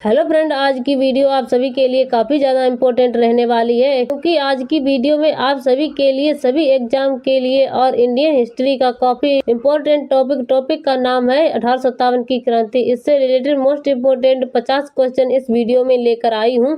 Hello friend, आज की video आप सभी के लिए काफ़ी ज़्यादा इम्पोर्टेंट रहने वाली है, क्योंकि आज की वीडियो में आप सभी के लिए सभी एग्जाम के लिए और इंडियन हिस्ट्री का काफ़ी इम्पोर्टेंट टॉपिक का नाम है 1857 की क्रांति। इससे रिलेटेड मोस्ट इम्पोर्टेंट 50 क्वेश्चन इस वीडियो में लेकर आई हूँ।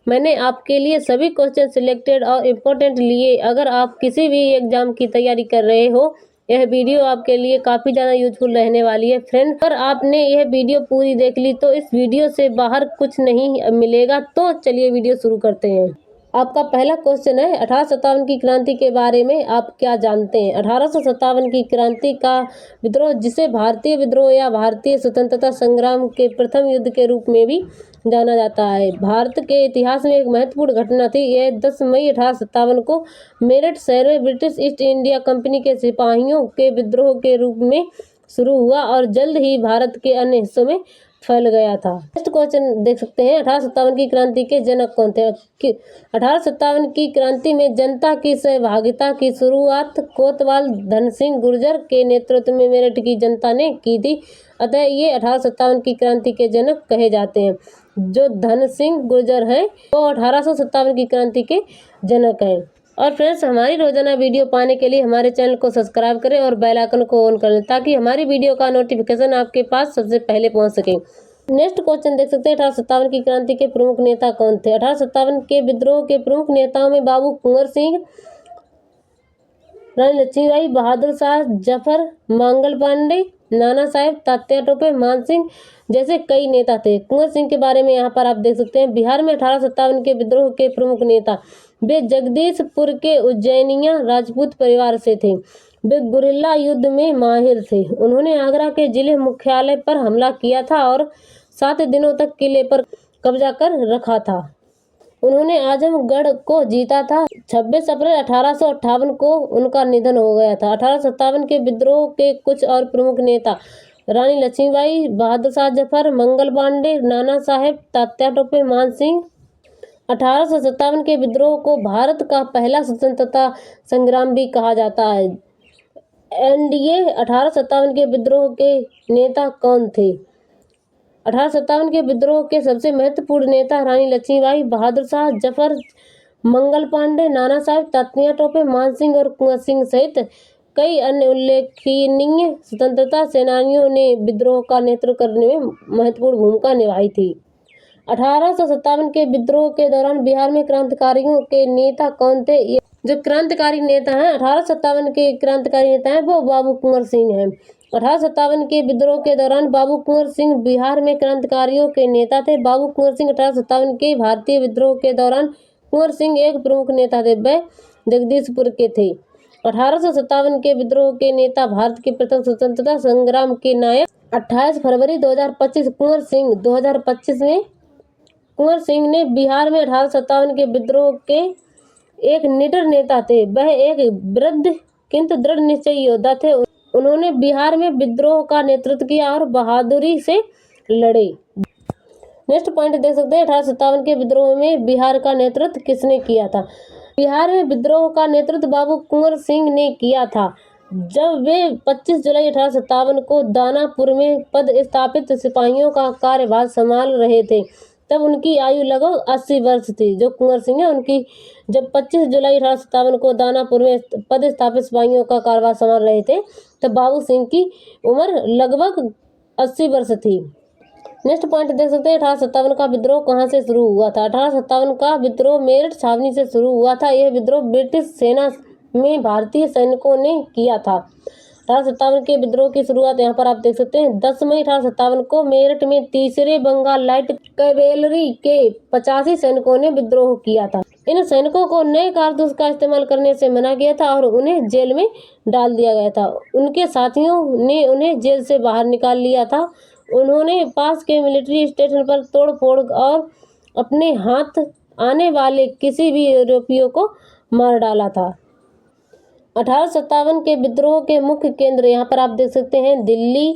मैंने आपके लिए सभी क्वेश्चन सिलेक्टेड और इम्पोर्टेंट लिए। अगर आप किसी भी एग्जाम की तैयारी कर रहे हो, यह वीडियो आपके लिए काफ़ी ज़्यादा यूजफुल रहने वाली है फ्रेंड। अगर आपने यह वीडियो पूरी देख ली तो इस वीडियो से बाहर कुछ नहीं मिलेगा। तो चलिए वीडियो शुरू करते हैं। आपका पहला क्वेश्चन है 1857 की क्रांति के बारे में आप क्या जानते हैं। 1857 की क्रांति का विद्रोह, जिसे भारतीय विद्रोह या भारतीय स्वतंत्रता संग्राम के प्रथम युद्ध के रूप में भी जाना जाता है, भारत के इतिहास में एक महत्वपूर्ण घटना थी। यह 10 मई 1857 को मेरठ शहर में ब्रिटिश ईस्ट इंडिया कंपनी के सिपाहियों के विद्रोह के रूप में शुरू हुआ और जल्द ही भारत के अन्य हिस्सों में फैल गया था। नेक्स्ट क्वेश्चन देख सकते हैं, 1857 की क्रांति के जनक कौन थे। 1857 की क्रांति में जनता की सहभागिता की शुरुआत कोतवाल धन सिंह गुर्जर के नेतृत्व में मेरठ की जनता ने की थी। अतः ये 1857 की क्रांति के जनक कहे जाते हैं। जो धन सिंह गुर्जर हैं वो 1857 की क्रांति के जनक हैं। और फ्रेंड्स, हमारी रोजाना वीडियो पाने के लिए हमारे चैनल को सब्सक्राइब करें और बेल आइकन को ऑन कर लें, ताकि हमारी वीडियो का नोटिफिकेशन आपके पास सबसे पहले पहुंच सके। नेक्स्ट क्वेश्चन देख सकते हैं, 1857 की क्रांति के प्रमुख नेता कौन थे। 1857 के विद्रोह के प्रमुख नेताओं में बाबू कुंवर सिंह, रानी लक्ष्मीबाई, बहादुर शाह जफर, मंगल पांडे, नाना साहेब, तात्या टोपे, मान सिंह जैसे कई नेता थे। कुंवर सिंह के बारे में यहाँ पर आप देख सकते हैं। बिहार में 1857 के विद्रोह के प्रमुख नेता, वे जगदीशपुर के उज्जैनिया राजपूत परिवार से थे। वे गुरिल्ला युद्ध में माहिर थे। उन्होंने आगरा के जिले मुख्यालय पर हमला किया था और 7 दिनों तक किले पर कब्जा कर रखा था। उन्होंने आजमगढ़ को जीता था। 26 अप्रैल 1858 को उनका निधन हो गया था। 1857 के विद्रोह के कुछ और प्रमुख नेता, रानी लक्ष्मीबाई, बहादुर शाह जफर, मंगल पांडे, नाना साहेब, तात्या टोपे, मान सिंह। 1857 के विद्रोह को भारत का पहला स्वतंत्रता संग्राम भी कहा जाता है। एनडीए 1857 के विद्रोह के नेता कौन थे। 1857 के विद्रोह के सबसे महत्वपूर्ण नेता रानी लक्ष्मीबाई, बहादुर शाह जफर, मंगल पांडे, नाना साहेब, तात्या टोपे, मान सिंह और कुंवर सिंह सहित कई अन्य उल्लेखनीय स्वतंत्रता सेनानियों ने विद्रोह का नेतृत्व करने में महत्वपूर्ण भूमिका निभाई थी। 1857 के विद्रोह के दौरान बिहार में क्रांतिकारियों के नेता कौन थे। जो क्रांतिकारी नेता हैं 1857 के क्रांतिकारी नेता हैं वो बाबू कुंवर सिंह हैं। 1857 के विद्रोह के दौरान बाबू कुंवर सिंह बिहार में क्रांतिकारियों के नेता थे। बाबू कुंवर सिंह 1857 के भारतीय विद्रोह के दौरान कुंवर सिंह एक प्रमुख नेता थे। वह जगदीशपुर के थे। 1857 के विद्रोह के नेता, भारत के प्रथम स्वतंत्रता संग्राम के नायक। 28 फरवरी 2025 कुंवर सिंह 2025 में कुंवर सिंह ने बिहार में 1857 के विद्रोह के एक निडर नेता थे। वह एक वृद्ध किंतु दृढ़ निश्चयी योद्धा थे। उन्होंने बिहार में विद्रोह का नेतृत्व किया और बहादुरी से लड़े। नेक्स्ट पॉइंट देख सकते हैं, 1857 के विद्रोह में बिहार का नेतृत्व किसने किया था। बिहार में विद्रोह का नेतृत्व बाबू कुंवर सिंह ने किया था। जब वे 25 जुलाई 1857 को दानापुर में पदस्थापित सिपाहियों का कार्यभार संभाल रहे थे, तब उनकी आयु लगभग 80 वर्ष थी। जो कुंवर सिंह है उनकी जब 25 जुलाई 1857 को दानापुर में पदस्थापित सिपाहियों का कार्यभार संभाल रहे थे, तब बाबू सिंह की उम्र लगभग 80 वर्ष थी। नेक्स्ट पॉइंट देख सकते हैं, 1857 का विद्रोह कहाँ से शुरू हुआ था। 1857 का विद्रोह मेरठ छावनी से शुरू हुआ था। यह विद्रोह ब्रिटिश सेना में भारतीय सैनिकों ने किया था। 1857 के विद्रोह की शुरुआत यहाँ पर आप देख सकते हैं। 10 मई 1857 को मेरठ में तीसरे बंगाल लाइट कैवेलरी के 85 सैनिकों ने विद्रोह किया था। इन सैनिकों को नए कारतूस का इस्तेमाल करने से मना किया था और उन्हें जेल में डाल दिया गया था। उनके साथियों ने उन्हें जेल से बाहर निकाल लिया था। उन्होंने पास के मिलिट्री स्टेशन पर तोड़फोड़ और अपने हाथ आने वाले किसी भी यूरोपियों को मार डाला था। 1857 के विद्रोह के मुख्य केंद्र यहाँ पर आप देख सकते हैं, दिल्ली,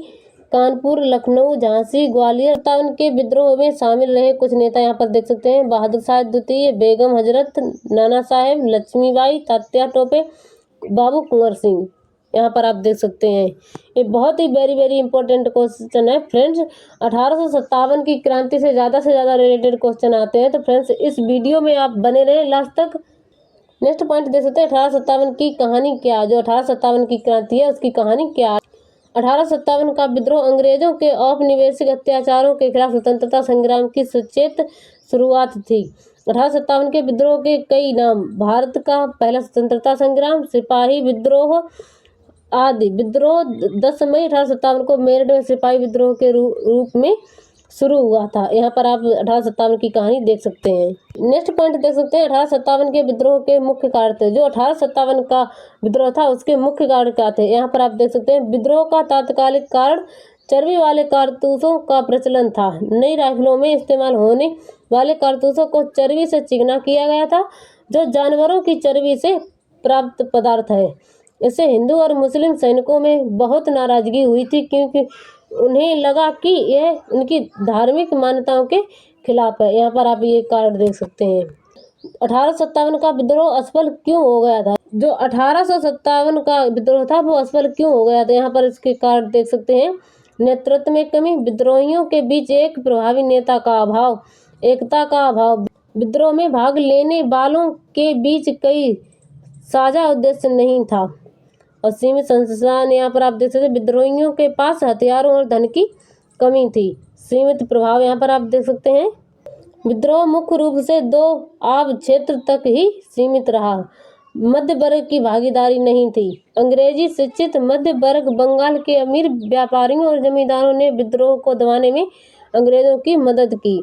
कानपुर, लखनऊ, झांसी, ग्वालियर। 1857 के विद्रोह में शामिल रहे कुछ नेता यहाँ पर देख सकते हैं, बहादुर शाह द्वितीय, बेगम हजरत, नाना साहेब, लक्ष्मीबाई, तात्या टोपे, बाबू कुंवर सिंह। यहाँ पर आप देख सकते हैं। ये बहुत ही वेरी इंपॉर्टेंट क्वेश्चन है फ्रेंड्स। 1857 की क्रांति से ज़्यादा रिलेटेड क्वेश्चन आते हैं, तो फ्रेंड्स इस वीडियो में आप बने रहें लास्ट तक। नेक्स्ट पॉइंट देख सकते हैं 1857 की कहानी क्या, जो 1857 की क्रांति है उसकी कहानी क्या। 1857 का विद्रोह अंग्रेजों के औपनिवेशिक अत्याचारों के खिलाफ स्वतंत्रता संग्राम की सचेत शुरुआत थी। 1857 के विद्रोह के कई नाम: भारत का पहला स्वतंत्रता संग्राम, सिपाही विद्रोह आदि। विद्रोह 10 मई 1857 को मेरठ में सिपाही विद्रोह के रूप में शुरू हुआ था। यहाँ पर आप 1857 की कहानी देख सकते हैं। नेक्स्ट पॉइंट देख सकते हैं 1857 के विद्रोह के मुख्य कारण थे। जो 1857 का विद्रोह था उसके मुख्य कारण क्या थे, यहाँ पर आप देख सकते हैं। विद्रोह का तात्कालिक कारण चर्बी वाले कारतूसों का प्रचलन था। नई राइफलों में इस्तेमाल होने वाले कारतूसों को चर्बी से चिकना किया गया था, जो जानवरों की चर्बी से प्राप्त पदार्थ है। इससे हिंदू और मुस्लिम सैनिकों में बहुत नाराजगी हुई थी, क्योंकि उन्हें लगा कि यह उनकी धार्मिक मान्यताओं के खिलाफ है। यहाँ पर आप ये कारण देख सकते हैं। 1857 का विद्रोह असफल क्यों हो गया था? जो 1857 का विद्रोह था वो असफल क्यों हो गया था, यहाँ पर इसके कारण देख सकते हैं। नेतृत्व में कमी, विद्रोहियों के बीच एक प्रभावी नेता का अभाव, एकता का अभाव, विद्रोह में भाग लेने वालों के बीच कई साझा उद्देश्य नहीं था, और सीमित संसाधन। यहाँ पर आप देख सकते हैं विद्रोहियों के पास हथियारों और धन की कमी थी। सीमित प्रभाव, यहाँ पर आप देख सकते हैं। विद्रोह मुख्य रूप से 2 आब क्षेत्र तक ही सीमित रहा। मध्य वर्ग की भागीदारी नहीं थी। अंग्रेजी शिक्षित मध्य वर्ग, बंगाल के अमीर व्यापारियों और जमींदारों ने विद्रोह को दबाने में अंग्रेजों की मदद की।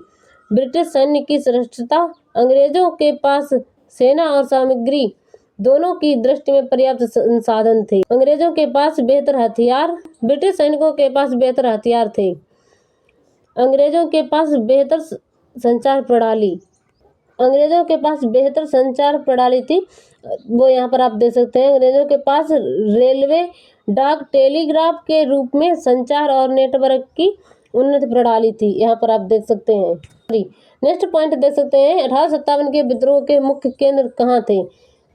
ब्रिटिश सैन्य की श्रेष्ठता, अंग्रेजों के पास सेना और सामग्री दोनों की दृष्टि में पर्याप्त संसाधन थे। अंग्रेजों के पास बेहतर हथियार, ब्रिटिश सैनिकों के पास बेहतर हथियार थे। अंग्रेजों के पास बेहतर संचार प्रणाली, अंग्रेजों के पास बेहतर संचार प्रणाली थी, वो यहाँ पर आप देख सकते हैं। अंग्रेजों के पास रेलवे, डाक, टेलीग्राफ के रूप में संचार और नेटवर्क की उन्नत प्रणाली थी। यहाँ पर आप देख सकते हैं। नेक्स्ट पॉइंट देख सकते हैं 1857 के विद्रोह के मुख्य केंद्र कहाँ थे,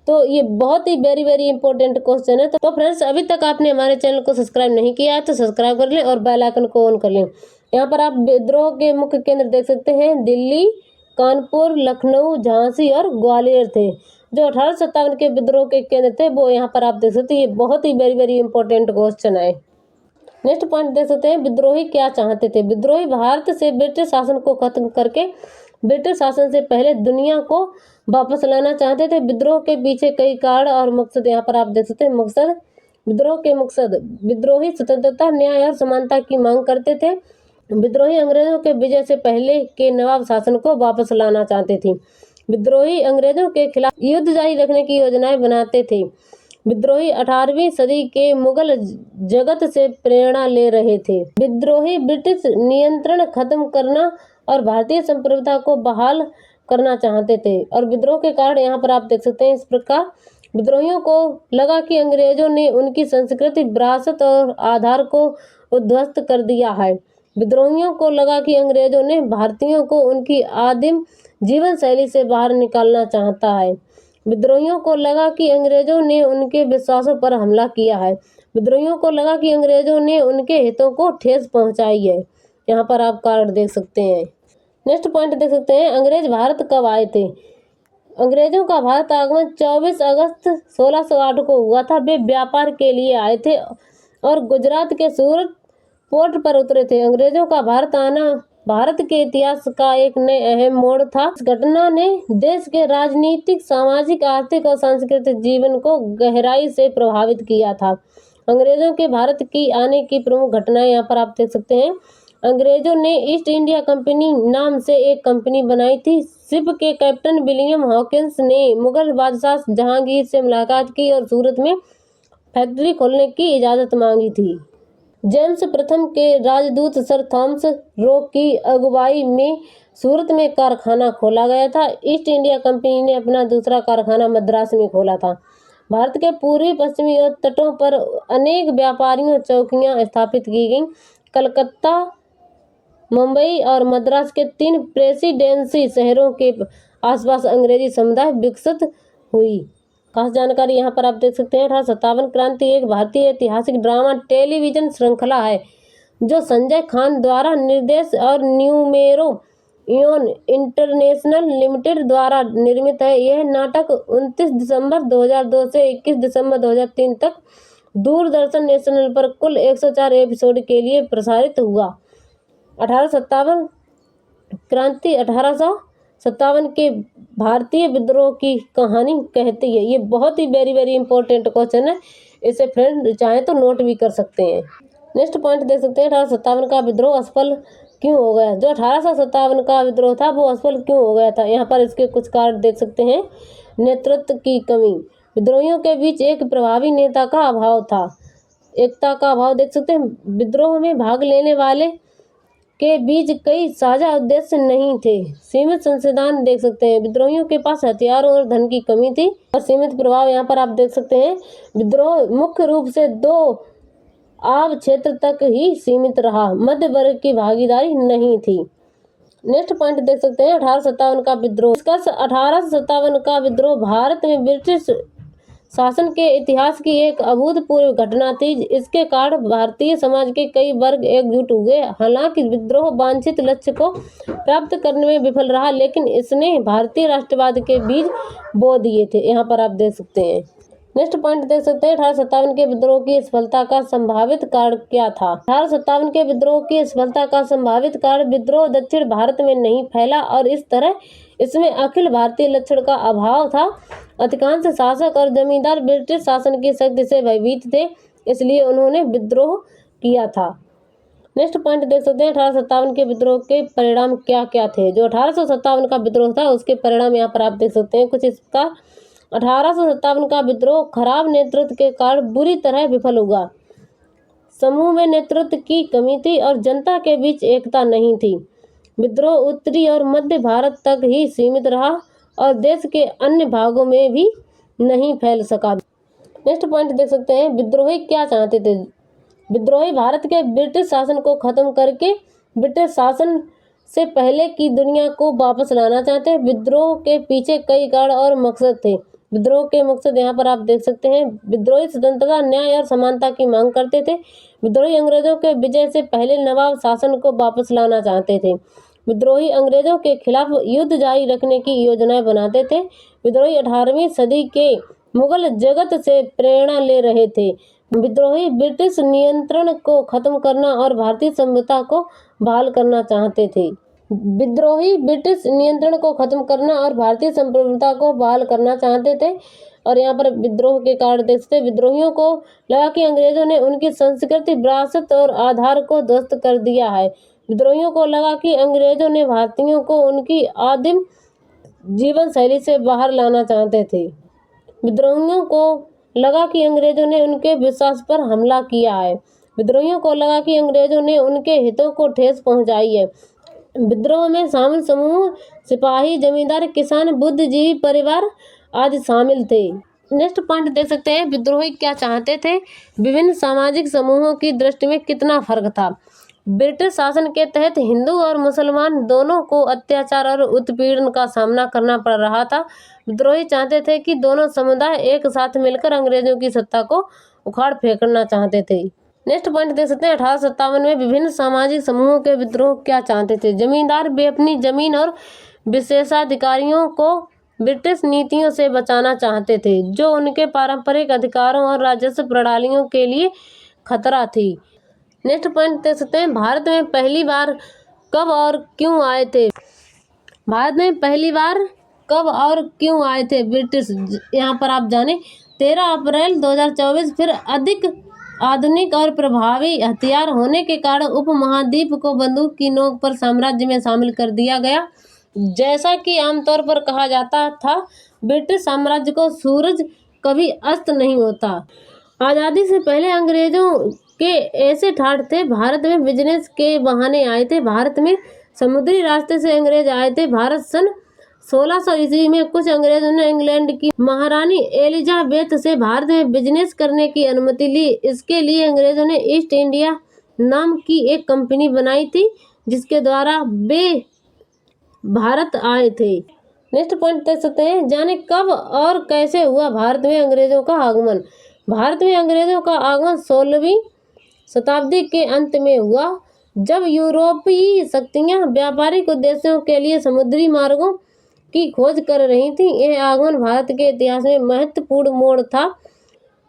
तो ये बहुत ही वेरी इंपॉर्टेंट क्वेश्चन है। तो फ्रेंड्स अभी तक आपने हमारे चैनल को सब्सक्राइब नहीं किया है तो सब्सक्राइब कर लें और बेल आइकन को ऑन कर लें। यहाँ पर आप विद्रोह के मुख्य केंद्र देख सकते हैं। दिल्ली, कानपुर, लखनऊ, झांसी और ग्वालियर थे। जो 1857 के विद्रोह के केंद्र थे वो यहाँ पर आप देख सकते हैं। ये बहुत ही वेरी इंपॉर्टेंट क्वेश्चन है। नेक्स्ट पॉइंट देख सकते हैं विद्रोही क्या चाहते थे। विद्रोही भारत से ब्रिटिश शासन को खत्म करके ब्रिटिश शासन से पहले दुनिया को वापस लाना चाहते थे। विद्रोह के पीछे कई कारण और मकसद यहाँ पर आप देख सकते हैं। मकसद, विद्रोह के मकसद: विद्रोही स्वतंत्रता, न्याय और समानता की मांग करते थे। विद्रोही अंग्रेजों के विजय से पहले के नवाब शासन को वापस लाना चाहते थे। विद्रोही अंग्रेजों के खिलाफ युद्ध जारी रखने की योजनाएं बनाते थे। विद्रोही 18वीं सदी के मुगल जगत से प्रेरणा ले रहे थे। विद्रोही ब्रिटिश नियंत्रण खत्म करना और भारतीय संप्रभुता को बहाल करना चाहते थे। और विद्रोह के कारण यहाँ पर आप देख सकते हैं। इस प्रकार विद्रोहियों को लगा कि अंग्रेजों ने उनकी संस्कृति, विरासत और आधार को उद्ध्वस्त कर दिया है। विद्रोहियों को लगा कि अंग्रेजों ने भारतीयों को उनकी आदिम जीवन शैली से बाहर निकालना चाहता है। विद्रोहियों को लगा कि अंग्रेजों ने उनके विश्वासों पर हमला किया है। विद्रोहियों को लगा कि अंग्रेजों ने उनके हितों को ठेस पहुंचाई है। यहाँ पर आप कारण देख सकते हैं। नेक्स्ट पॉइंट देख सकते हैं अंग्रेज भारत कब आए थे। अंग्रेजों का भारत आगमन 24 अगस्त 1608 को हुआ था। वे व्यापार के लिए आए थे और गुजरात के सूरत पोर्ट पर उतरे थे। अंग्रेजों का भारत आना भारत के इतिहास का एक नए अहम मोड़ था। इस घटना ने देश के राजनीतिक, सामाजिक, आर्थिक और सांस्कृतिक जीवन को गहराई से प्रभावित किया था। अंग्रेजों के भारत की आने की प्रमुख घटनाएं यहाँ पर आप देख सकते हैं। अंग्रेजों ने ईस्ट इंडिया कंपनी नाम से एक कंपनी बनाई थी। शिप के कैप्टन विलियम हॉकिंस ने मुगल बादशाह जहांगीर से मुलाकात की और सूरत में फैक्ट्री खोलने की इजाज़त मांगी थी। जेम्स प्रथम के राजदूत सर थॉमस रो की अगुवाई में सूरत में कारखाना खोला गया था। ईस्ट इंडिया कंपनी ने अपना दूसरा कारखाना मद्रास में खोला था। भारत के पूर्वी, पश्चिमी और तटों पर अनेक व्यापारियों चौकियां स्थापित की गईं। कलकत्ता, मुंबई और मद्रास के 3 प्रेसिडेंसी शहरों के आसपास अंग्रेजी समुदाय विकसित हुई। खास जानकारी यहाँ पर आप देख सकते हैं 1857 क्रांति एक भारतीय ऐतिहासिक ड्रामा टेलीविजन श्रृंखला है जो संजय खान द्वारा निर्देश और न्यूमेरो इयोन इंटरनेशनल लिमिटेड द्वारा निर्मित है। यह नाटक 29 दिसंबर 2002 से 21 दिसंबर 2003 तक दूरदर्शन नेशनल पर कुल 104 एपिसोड के लिए प्रसारित हुआ। 1857 क्रांति 1857 के भारतीय विद्रोह की कहानी कहती है। ये बहुत ही वेरी इंपॉर्टेंट क्वेश्चन है, इसे फ्रेंड चाहे तो नोट भी कर सकते हैं। नेक्स्ट पॉइंट देख सकते हैं 1857 का विद्रोह असफल क्यों हो गया। जो 1857 का विद्रोह था वो असफल क्यों हो गया था, यहाँ पर इसके कुछ कारण देख सकते हैं। नेतृत्व की कमी, विद्रोहियों के बीच एक प्रभावी नेता का अभाव था। एकता का अभाव देख सकते हैं। विद्रोह में भाग लेने वाले के बीच कई साझा उद्देश्य नहीं थे। सीमित संसाधन देख सकते हैं। विद्रोहियों के पास हथियारों और धन की कमी थी और सीमित प्रभाव यहाँ पर आप देख सकते हैं। विद्रोह मुख्य रूप से 2 आव क्षेत्र तक ही सीमित रहा, मध्य वर्ग की भागीदारी नहीं थी। नेक्स्ट पॉइंट देख सकते हैं 1857 का विद्रोह। 1857 का विद्रोह भारत में ब्रिटिश शासन के इतिहास की एक अभूतपूर्व घटना थी। इसके कारण भारतीय समाज के कई वर्ग एकजुट हुए। हालांकि विद्रोह वांछित लक्ष्य को प्राप्त करने में विफल रहा, लेकिन इसने भारतीय राष्ट्रवाद के बीज बो दिए थे। यहाँ पर आप देख सकते हैं। नेक्स्ट पॉइंट देख सकते हैं 1857 के विद्रोह की सफलता का संभावित कारण क्या था। 1857 के विद्रोह की सफलता का संभावित कारण, विद्रोह दक्षिण भारत में नहीं फैला और इस तरह इसमें अखिल भारतीय लक्षण का अभाव था। अधिकांश शासक और जमींदार ब्रिटिश शासन की शक्ति से भयभीत थे, इसलिए उन्होंने विद्रोह किया था। नेक्स्ट पॉइंट देख सकते हैं 1857 के विद्रोह के परिणाम क्या क्या थे। जो 1857 का विद्रोह था उसके परिणाम यहाँ पर आप देख सकते हैं कुछ इस प्रकार। 1857 का विद्रोह खराब नेतृत्व के कारण बुरी तरह विफल हुआ। समूह में नेतृत्व की कमी थी और जनता के बीच एकता नहीं थी। विद्रोह उत्तरी और मध्य भारत तक ही सीमित रहा और देश के अन्य भागों में भी नहीं फैल सका। नेक्स्ट पॉइंट देख सकते हैं विद्रोही क्या चाहते थे। विद्रोही भारत के ब्रिटिश शासन को खत्म करके ब्रिटिश शासन से पहले की दुनिया को वापस लाना चाहते हैं। विद्रोह के पीछे कई कारण और मकसद थे। विद्रोह के मकसद यहाँ पर आप देख सकते हैं। विद्रोही स्वतंत्रता, न्याय और समानता की मांग करते थे। विद्रोही अंग्रेजों के विजय से पहले नवाब शासन को वापस लाना चाहते थे। विद्रोही अंग्रेजों के खिलाफ युद्ध जारी रखने की योजनाएं बनाते थे। विद्रोही 18वीं सदी के मुगल जगत से प्रेरणा ले रहे थे। विद्रोही ब्रिटिश नियंत्रण को खत्म करना और भारतीय संविधान को बहाल करना चाहते थे। विद्रोही ब्रिटिश नियंत्रण को खत्म करना और भारतीय संप्रभुता को बहाल करना चाहते थे। और यहाँ पर विद्रोह के कारण देखते विद्रोहियों को लगा कि अंग्रेजों ने उनकी संस्कृति, विरासत और आधार को ध्वस्त कर दिया है। विद्रोहियों को लगा कि अंग्रेजों ने भारतीयों को उनकी आदिम जीवन शैली से बाहर लाना चाहते थे। विद्रोहियों को लगा कि अंग्रेजों ने उनके विश्वास पर हमला किया है। विद्रोहियों को लगा कि अंग्रेजों ने उनके हितों को ठेस पहुंचाई है। विद्रोह में शामिल समूह सिपाही, जमींदार, किसान, बुद्धिजीवी परिवार आदि शामिल थे। नेक्स्ट पॉइंट देख सकते हैं विद्रोही क्या चाहते थे। विभिन्न सामाजिक समूहों की दृष्टि में कितना फर्क था। ब्रिटिश शासन के तहत हिंदू और मुसलमान दोनों को अत्याचार और उत्पीड़न का सामना करना पड़ रहा था। विद्रोही चाहते थे कि दोनों समुदाय एक साथ मिलकर अंग्रेजों की सत्ता को उखाड़ फेंकना चाहते थे। नेक्स्ट पॉइंट देख सकते हैं 1857 में विभिन्न सामाजिक समूहों के विद्रोह क्या चाहते थे। जमींदार वे अपनी जमीन और विशेषाधिकारियों को ब्रिटिश नीतियों से बचाना चाहते थे जो उनके पारंपरिक अधिकारों और राजस्व प्रणालियों के लिए खतरा थी। नेक्स्ट पॉइंट देख सकते हैं भारत में पहली बार कब और क्यों आए थे। भारत में पहली बार कब और क्यों आए थे ब्रिटिश, यहाँ पर आप जाने 13 अप्रैल 2024। फिर अधिक आधुनिक और प्रभावी हथियार होने के कारण उपमहाद्वीप को बंदूक की नोक पर साम्राज्य में शामिल कर दिया गया। जैसा कि आमतौर पर कहा जाता था, ब्रिटिश साम्राज्य को सूरज कभी अस्त नहीं होता। आज़ादी से पहले अंग्रेजों के ऐसे ठाठ थे। भारत में बिजनेस के बहाने आए थे। भारत में समुद्री रास्ते से अंग्रेज आए थे। भारत सन 1600 ईस्वी में कुछ अंग्रेजों ने इंग्लैंड की महारानी एलिजाबेथ से भारत में बिजनेस करने की अनुमति ली। इसके लिए अंग्रेजों ने ईस्ट इंडिया नाम की एक कंपनी बनाई थी जिसके द्वारा वे भारत आए थे। नेक्स्ट पॉइंट देख सकते हैं, जाने कब और कैसे हुआ भारत में अंग्रेजों का आगमन। भारत में अंग्रेजों का आगमन 16वीं शताब्दी के अंत में हुआ, जब यूरोपीय शक्तियां व्यापारिक उद्देश्यों के लिए समुद्री मार्गों की खोज कर रही थीं। यह आगमन भारत के इतिहास में महत्वपूर्ण मोड़ था।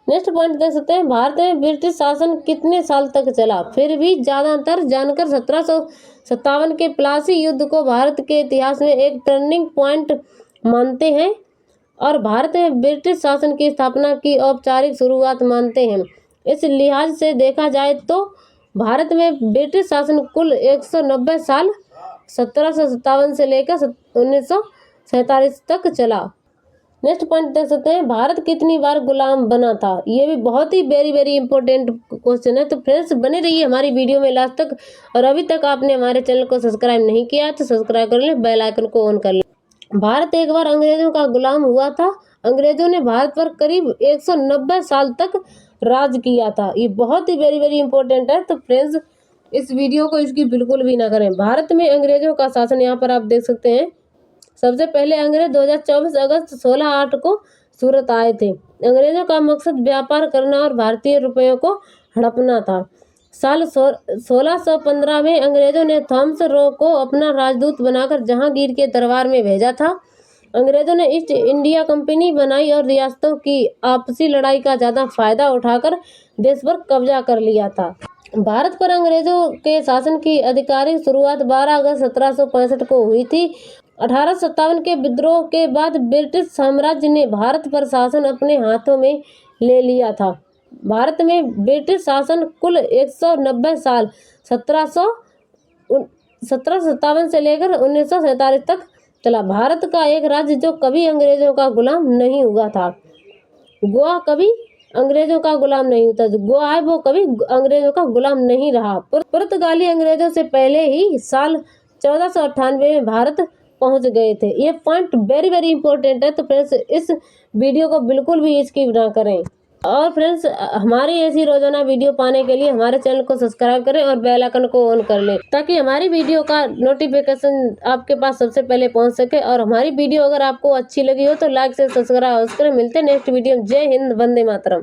नेक्स्ट पॉइंट देख सकते हैं, भारत में ब्रिटिश शासन कितने साल तक चला। फिर भी ज़्यादातर जानकर 1757 के प्लासी युद्ध को भारत के इतिहास में एक टर्निंग पॉइंट मानते हैं और भारत में ब्रिटिश शासन की स्थापना की औपचारिक शुरुआत मानते हैं। इस लिहाज से देखा जाए तो भारत में ब्रिटिश शासन कुल 190 साल 1757 से लेकर 1947 तक चला। नेक्स्ट पॉइंट देख सकते हैं, भारत कितनी बार गुलाम बना था। ये भी बहुत ही वेरी इंपॉर्टेंट क्वेश्चन है। तो फ्रेंड्स बने रहिए हमारी वीडियो में लास्ट तक, और अभी तक आपने हमारे चैनल को सब्सक्राइब नहीं किया तो सब्सक्राइब कर लें, बेल आइकन को ऑन कर लें। भारत एक बार अंग्रेजों का गुलाम हुआ था। अंग्रेजों ने भारत पर करीब 190 साल तक राज किया था। ये बहुत ही वेरी इंपॉर्टेंट है। तो फ्रेंड्स इस वीडियो को इसकी बिल्कुल भी ना करें। भारत में अंग्रेजों का शासन यहाँ पर आप देख सकते हैं। सबसे पहले अंग्रेज 2024 अगस्त 16/8 को सूरत आए थे। अंग्रेजों का मकसद व्यापार करना और भारतीय रुपयों को हड़पना था। साल 1615 में अंग्रेजों ने थॉमस रो को अपना राजदूत बनाकर जहांगीर के दरबार में भेजा था। अंग्रेजों ने ईस्ट इंडिया कंपनी बनाई और रियासतों की आपसी लड़ाई का ज़्यादा फायदा उठाकर देश पर कब्जा कर लिया था। भारत पर अंग्रेजों के शासन की आधिकारिक शुरुआत 12 अगस्त 1765 को हुई थी। 1857 के विद्रोह के बाद ब्रिटिश साम्राज्य ने भारत पर शासन अपने हाथों में ले लिया था। भारत में ब्रिटिश शासन कुल 190 साल 1757 से लेकर 1947 तक चला। भारत का एक राज्य जो कभी अंग्रेजों का गुलाम नहीं हुआ था। गोवा कभी अंग्रेजों का गुलाम नहीं होता। जो गोवा है वो कभी अंग्रेजों का गुलाम नहीं रहा। पुर्तगाली अंग्रेजों से पहले ही साल 1498 में भारत पहुंच गए थे। ये पॉइंट वेरी इंपॉर्टेंट है। तो फ्रेंड्स इस वीडियो को बिल्कुल भी स्किप ना करें। और फ्रेंड्स हमारी ऐसी रोजाना वीडियो पाने के लिए हमारे चैनल को सब्सक्राइब करें और बेल आइकन को ऑन कर लें, ताकि हमारी वीडियो का नोटिफिकेशन आपके पास सबसे पहले पहुंच सके। और हमारी वीडियो अगर आपको अच्छी लगी हो तो लाइक से सब्सक्राइब करें। मिलते हैं नेक्स्ट वीडियो में। जय हिंद, वंदे मातरम।